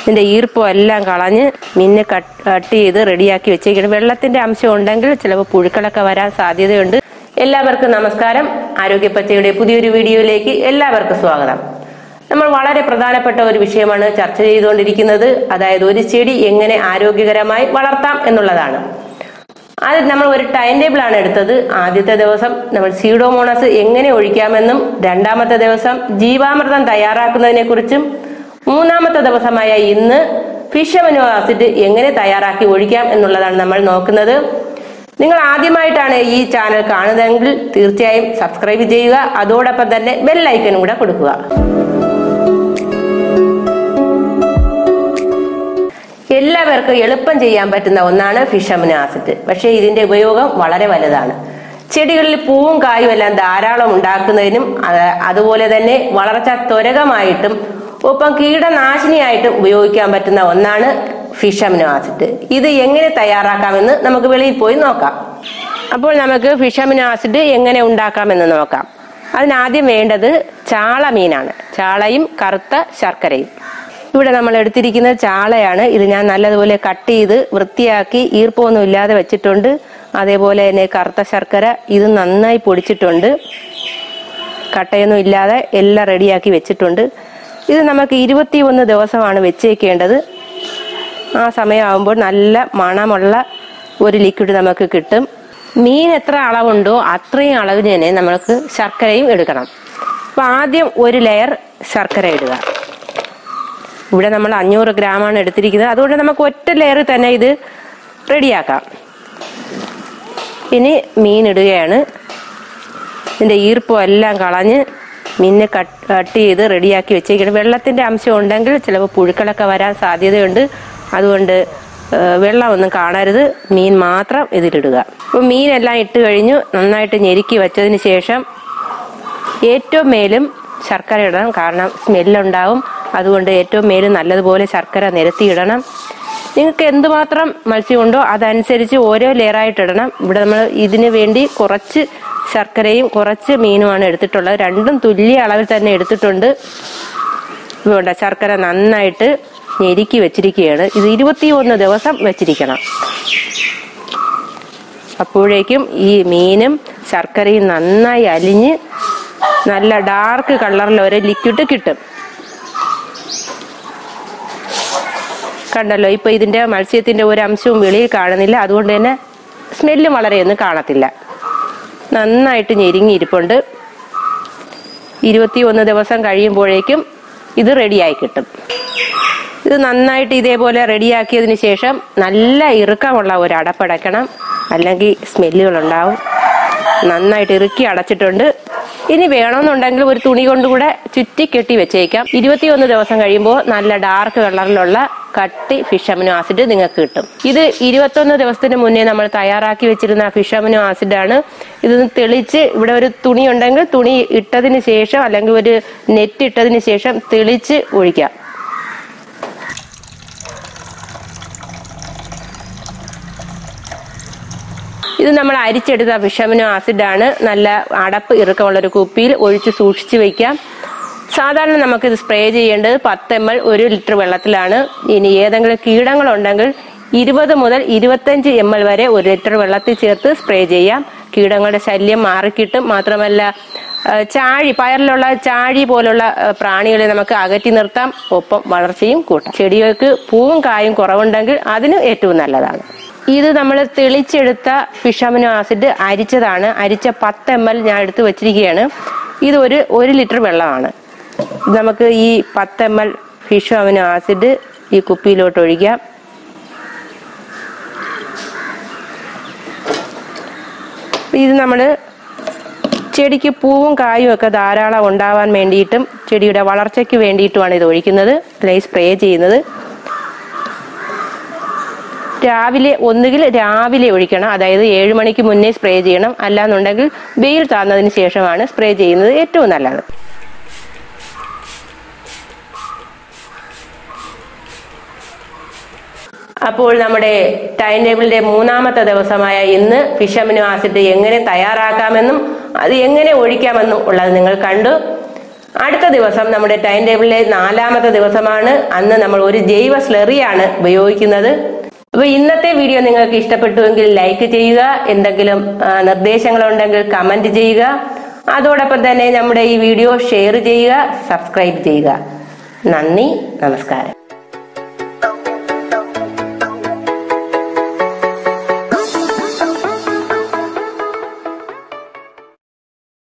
ഇതിന്റെ ഈർപ്പം എല്ലാം കളഞ്ഞ് മീനിനെ കട്ട് ചെയ്ത് റെഡിയാക്കി വെച്ചേക്കണം. വെള്ളത്തിന്റെ അംശം ഉണ്ടെങ്കിൽ ചിലപ്പോൾ പുഴുക്കളൊക്കെ വരാൻ സാധ്യതയുണ്ട്. എല്ലാവർക്കും നമസ്കാരം. ആരോഗ്യപ്പച്ചയുടെ പുതിയൊരു വീഡിയോയിലേക്ക് എല്ലാവർക്കും സ്വാഗതം. നമ്മൾ വളരെ പ്രധാനപ്പെട്ട ഒരു വിഷയമാണ് ചർച്ച ചെയ്തുകൊണ്ടിരിക്കുന്നത്. അതായത് ഒരു ചെടി എങ്ങനെ ആരോഗ്യകരമായി വളർത്താം എന്നുള്ളതാണ്. അത് നമ്മൾ ഒരു ടൈം ടേബിൾ ആണ് എടുത്തത്. ആദ്യത്തെ ദിവസം നമ്മൾ സീഡോമോണസ് എങ്ങനെ ഒഴിക്കാമെന്നും, രണ്ടാമത്തെ ദിവസം ജീവാമൃതം തയ്യാറാക്കുന്നതിനെ കുറിച്ചും, മൂന്നാമത്തെ ദിവസമായ ഇന്ന് ഫിഷ് അമിനോ ആസിഡ് എങ്ങനെ തയ്യാറാക്കി ഒഴിക്കാം എന്നുള്ളതാണ് നമ്മൾ നോക്കുന്നത്. നിങ്ങൾ ആദ്യമായിട്ടാണ് ഈ ചാനൽ കാണുന്നതെങ്കിൽ തീർച്ചയായും സബ്സ്ക്രൈബ് ചെയ്യുക. അതോടൊപ്പം തന്നെ ബെൽ ഐക്കനും കൂടെ കൊടുക്കുക. എല്ലാവർക്കും എളുപ്പം ചെയ്യാൻ പറ്റുന്ന ഒന്നാണ് ഫിഷ് അമിനോ ആസിഡ്. പക്ഷേ ഇതിന്റെ ഉപയോഗം വളരെ വലുതാണ്. ചെടികളിൽ പൂവും കായും എല്ലാം ധാരാളം ഉണ്ടാക്കുന്നതിനും അതുപോലെ തന്നെ വളർച്ച ത്വരകമായിട്ടും ഒപ്പം കീടനാശിനിയായിട്ടും ഉപയോഗിക്കാൻ പറ്റുന്ന ഒന്നാണ് ഫിഷ് അമിനോ ആസിഡ്. ഇത് എങ്ങനെ തയ്യാറാക്കാമെന്ന് നമുക്ക് വെളിയിൽ പോയി നോക്കാം. അപ്പോൾ നമുക്ക് ഫിഷ് അമിനോ ആസിഡ് എങ്ങനെ ഉണ്ടാക്കാമെന്ന് നോക്കാം. അതിനാദ്യം വേണ്ടത് ചാള മീനാണ്. ചാളയും കറുത്ത ശർക്കരയും. ഇവിടെ നമ്മൾ എടുത്തിരിക്കുന്നത് ചാളയാണ്. ഇത് ഞാൻ നല്ലതുപോലെ കട്ട് ചെയ്ത് വൃത്തിയാക്കി ഈർപ്പമൊന്നും ഇല്ലാതെ വെച്ചിട്ടുണ്ട്. അതേപോലെ തന്നെ കറുത്ത ശർക്കര ഇത് നന്നായി പൊടിച്ചിട്ടുണ്ട്. കട്ടയൊന്നും ഇല്ലാതെ എല്ലാം റെഡിയാക്കി വെച്ചിട്ടുണ്ട്. ഇത് നമുക്ക് 21 ദിവസമാണ് വെച്ചേക്കേണ്ടത്. ആ സമയമാകുമ്പോൾ നല്ല മണമുള്ള ഒരു ലിക്വിഡ് നമുക്ക് കിട്ടും. മീൻ എത്ര അളവുണ്ടോ അത്രയും അളവിന് തന്നെ നമുക്ക് ശർക്കരയും എടുക്കണം. അപ്പം ആദ്യം ഒരു ലെയർ ശർക്കര ഇടുക. ഇവിടെ നമ്മൾ 500 ഗ്രാമാണ് എടുത്തിരിക്കുന്നത്. അതുകൊണ്ട് നമുക്ക് ഒറ്റ ലെയർ തന്നെ ഇത് റെഡിയാക്കാം. ഇനി മീൻ ഇടുകയാണ്. ഇതിൻ്റെ ഈർപ്പം എല്ലാം കളഞ്ഞ് മീനിനെ കട്ട് ചെയ്ത് റെഡിയാക്കി വെച്ചേക്കണം. വെള്ളത്തിൻ്റെ അംശം ഉണ്ടെങ്കിൽ ചിലപ്പോൾ പുഴുക്കളൊക്കെ വരാൻ സാധ്യതയുണ്ട്. അതുകൊണ്ട് വെള്ളമൊന്നും കാണരുത്, മീൻ മാത്രം ഇതിലിടുക. അപ്പോൾ മീനെല്ലാം ഇട്ട് കഴിഞ്ഞു നന്നായിട്ട് ഞെരുക്കി വെച്ചതിന് ശേഷം ഏറ്റവും മേലും ശർക്കര ഇടണം. കാരണം സ്മെല്ലുണ്ടാവും. അതുകൊണ്ട് ഏറ്റവും മേലും നല്ലതുപോലെ ശർക്കര നിരത്തിയിടണം. നിങ്ങൾക്ക് എന്തുമാത്രം മത്സ്യമുണ്ടോ അതനുസരിച്ച് ഓരോ ലെയറായിട്ട് ഇടണം. ഇവിടെ നമ്മൾ ഇതിന് വേണ്ടി കുറച്ച് ശർക്കരയും കുറച്ച് മീനുമാണ് എടുത്തിട്ടുള്ളത്. രണ്ടും തുല്യ അളവിൽ തന്നെ എടുത്തിട്ടുണ്ട്. ഇതുകൊണ്ട് ശർക്കര നന്നായിട്ട് ഞെരുക്കി വെച്ചിരിക്കുകയാണ്. ഇത് 21 ദിവസം വെച്ചിരിക്കണം. അപ്പോഴേക്കും ഈ മീനും ശർക്കരയും നന്നായി അലിഞ്ഞ് നല്ല ഡാർക്ക് കളറിൽ ഒരു ലിക്വിഡ് കിട്ടും. കണ്ടല്ലോ, ഇപ്പൊ ഇതിന്റെ മത്സ്യത്തിന്റെ ഒരു അംശവും വെളിയിൽ കാണുന്നില്ല. അതുകൊണ്ട് തന്നെ സ്മെല്ലും വളരെയൊന്നും കാണത്തില്ല. നന്നായിട്ട് ഞെരുങ്ങിയിരിപ്പുണ്ട്. 21 ദിവസം കഴിയുമ്പോഴേക്കും ഇത് റെഡിയായി കിട്ടും. ഇത് നന്നായിട്ട് ഇതേപോലെ റെഡിയാക്കിയതിന് ശേഷം നല്ല ഇറുക്കമുള്ള ഒരു അടപ്പടയ്ക്കണം, അല്ലെങ്കിൽ സ്മെല്ലുകളുണ്ടാവും. നന്നായിട്ട് ഇറുക്കി അടച്ചിട്ടുണ്ട്. ഇനി വേണമെന്നുണ്ടെങ്കിൽ ഒരു തുണി കൊണ്ടുകൂടെ ചുറ്റി കെട്ടി വെച്ചേക്കാം. 21 ദിവസം കഴിയുമ്പോൾ നല്ല ഡാർക്ക് കളറിലുള്ള കട്ടി ഫിഷ് അമിനോ ആസിഡ് നിങ്ങൾക്ക് കിട്ടും. ഇത് 21 ദിവസത്തിന് മുന്നേ നമ്മൾ തയ്യാറാക്കി വെച്ചിരുന്ന ഫിഷ് അമിനോ ആസിഡാണ്. ഇത് തെളിച്ച് ഇവിടെ ഒരു തുണി ഉണ്ടെങ്കിൽ തുണി ഇട്ടതിന് ശേഷം അല്ലെങ്കിൽ ഒരു നെറ്റ് ഇട്ടതിന് ശേഷം തെളിച്ച് ഒഴിക്കാം. ഇത് നമ്മൾ അരിച്ചെടുത്ത ഫിഷ് അമിനോ ആസിഡാണ്. നല്ല അടപ്പ് ഇറുക്കമുള്ളൊരു കുപ്പിയിൽ ഒഴിച്ച് സൂക്ഷിച്ച് വയ്ക്കാം. സാധാരണ നമുക്കിത് സ്പ്രേ ചെയ്യേണ്ടത് 10 ml 1 ലിറ്റർ വെള്ളത്തിലാണ്. ഇനി ഏതെങ്കിലും കീടങ്ങളുണ്ടെങ്കിൽ 20 മുതൽ 25 ml വരെ 1 ലിറ്റർ വെള്ളത്തിൽ ചേർത്ത് സ്പ്രേ ചെയ്യാം. കീടങ്ങളുടെ ശല്യം മാറിക്കിട്ടും. മാത്രമല്ല പയറിലുള്ള ചാഴി പോലുള്ള പ്രാണികളെ നമുക്ക് അകറ്റി നിർത്താം. ഒപ്പം വളർച്ചയും കൂട്ടാം. ചെടികൾക്ക് പൂവും കായും കുറവുണ്ടെങ്കിൽ അതിന് ഏറ്റവും നല്ലതാണ്. ഇത് നമ്മൾ തെളിച്ചെടുത്ത ഫിഷ് അമിനോ ആസിഡ് അരിച്ചതാണ്. അരിച്ച 10 ml ഞാൻ എടുത്ത് വെച്ചിരിക്കുകയാണ്. ഇത് 1 ലിറ്റർ വെള്ളമാണ്. നമുക്ക് ഈ 10 ml ഫിഷ് അമിനോ ആസിഡ് ഈ കുപ്പിയിലോട്ട് ഒഴിക്കാം. ഇത് നമ്മൾ ചെടിക്ക് പൂവും കായും ഒക്കെ ധാരാളം ഉണ്ടാവാൻ വേണ്ടിയിട്ടും ചെടിയുടെ വളർച്ചയ്ക്ക് വേണ്ടിയിട്ടുമാണ് ഇത് ഒഴിക്കുന്നത്, അല്ലെങ്കിൽ സ്പ്രേ ചെയ്യുന്നത്. ഒന്നുകിൽ രാവിലെ ഒഴിക്കണം. അതായത് 7 മണിക്ക് മുന്നേ സ്പ്രേ ചെയ്യണം. അല്ലാന്നുണ്ടെങ്കിൽ വെയിൽ താഴ്ന്നതിന് ശേഷമാണ് സ്പ്രേ ചെയ്യുന്നത് ഏറ്റവും നല്ലത്. അപ്പോൾ നമ്മുടെ ടൈം ടേബിളിന്റെ 3ാമത്തെ ദിവസമായ ഇന്ന് ഫിഷ് അമിനോ ആസിഡ് എങ്ങനെ തയ്യാറാക്കാമെന്നും അത് എങ്ങനെ ഒഴിക്കാമെന്നും ഉള്ളത് നിങ്ങൾ കണ്ടു. അടുത്ത ദിവസം നമ്മുടെ ടൈം ടേബിളിലെ 4ാമത്തെ ദിവസമാണ്. അന്ന് നമ്മൾ ഒരു ജൈവ സ്ലറിയാണ് ഉപയോഗിക്കുന്നത്. അപ്പൊ ഇന്നത്തെ വീഡിയോ നിങ്ങൾക്ക് ഇഷ്ടപ്പെട്ടുവെങ്കിൽ ലൈക്ക് ചെയ്യുക, എന്തെങ്കിലും നിർദ്ദേശങ്ങളുണ്ടെങ്കിൽ കമന്റ് ചെയ്യുക, അതോടൊപ്പം തന്നെ നമ്മുടെ ഈ വീഡിയോ ഷെയർ ചെയ്യുക, സബ്സ്ക്രൈബ് ചെയ്യുക. നന്ദി, നമസ്കാരം.